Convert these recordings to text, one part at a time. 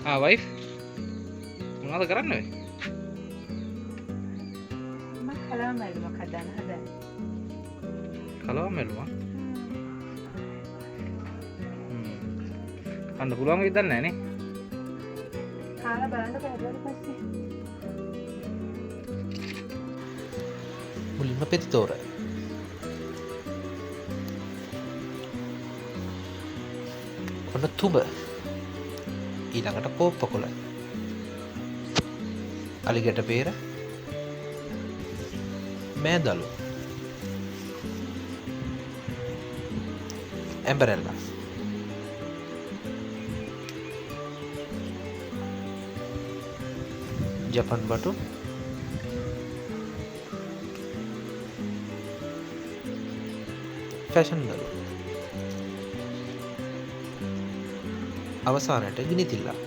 Wife මොනවද කරන්න ඔය? මම කලවම් මැල්ලුමක් හදන්න. කලවම් මැල්ලුවා? කන්න පුළුවන් වෙයිද දන්නේ නැහැ නේ. කාලා බලන්න බැලුවාට පස්සේ මුලින්ම පෙති තෝර. ඔන්න තුඹ. ඊළඟට පෝප්පකොළ. අලිගැට peer. මෑදළු. ඇම්බරෙල්ලා. ජපන් බටු. ෆැෂන් දළු. අවසානයට ගිනිතිල්ලා.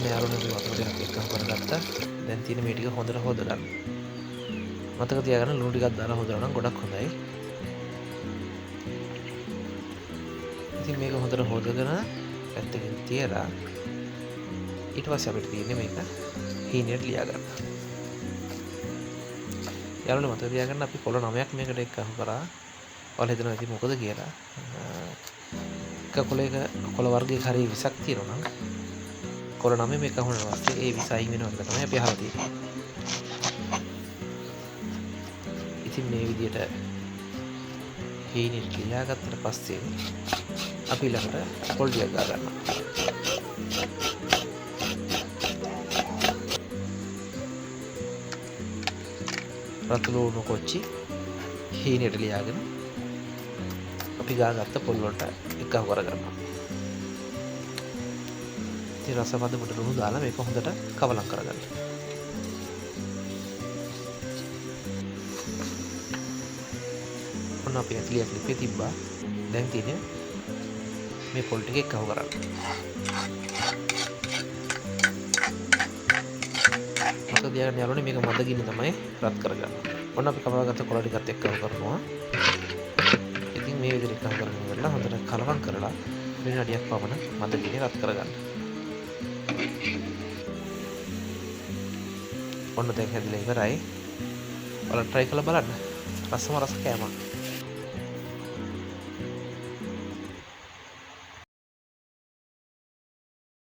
මේ අරුණගේ වතුර ටිකක් එක්කම කරගත්තා. දැන් තියෙන මේ ටික හොඳට හොදගන්න. මතක තියාගන්න ලුණු ටිකක් දාලා හොදලා නම් ගොඩක් හොඳයි. ඉතින් මේක හොඳට හොදගෙන පැත්තකින් තියලා ඊට පස්සේ අපිට තියෙන්නේ මේක හීනයට ලියා ගන්න. යාළුවනේ මතක තියාගන්න අපි කොළ 9ක් මේකට එක්කම කරා. ඔයාලා හිතනවා ඉතින් මොකද කියලා. එක කොළ වර්ගයක හරිය 20ක් තියෙනවා නම් කොළ 9 මේක වුණා වාස්තේ ඒ 20 අයින් වෙනවා කියලා තමයි අපි අහලා තියෙන්නේ. ඉතින් මේ විදිහට හීනයට ලියාගත්තට පස්සේ අපි ළඟට පොල් ටිකක් ගා ගන්නවා. රතු ලුණු කොච්චි හීනයට ලියාගෙන අපි ගාගත්ත පොල් වලට එකව කරගන්නවා. ඉතින් රසමද මුට ලුණු දාලා මේක හොඳට කවලම් කරගන්න. ඔන්න අපි ඇතුලියක් ලිපේ තිබ්බා. දැන් තියෙන්නේ මේ පොල් ටික එකව කරන්න. මතක තියාගන්න යාළුවනේ මේක මද ගින්න තමයි රත් කරගන්න. ඔන්න අපි කපලාගත්ත කොළ ටිකත් එක්කව කරනවා. ඉතින් මේ විදිහට එකව කරගෙන ඉවරලා හොඳට කලවම් කරලා විනාඩියක් පමණ මද ගින්නේ රත් කරගන්න. ඔන්න දැන් හැදිලා ඉවරයි. ඔයාලා try කරලා බලන්න. රසම රස කෑමක්.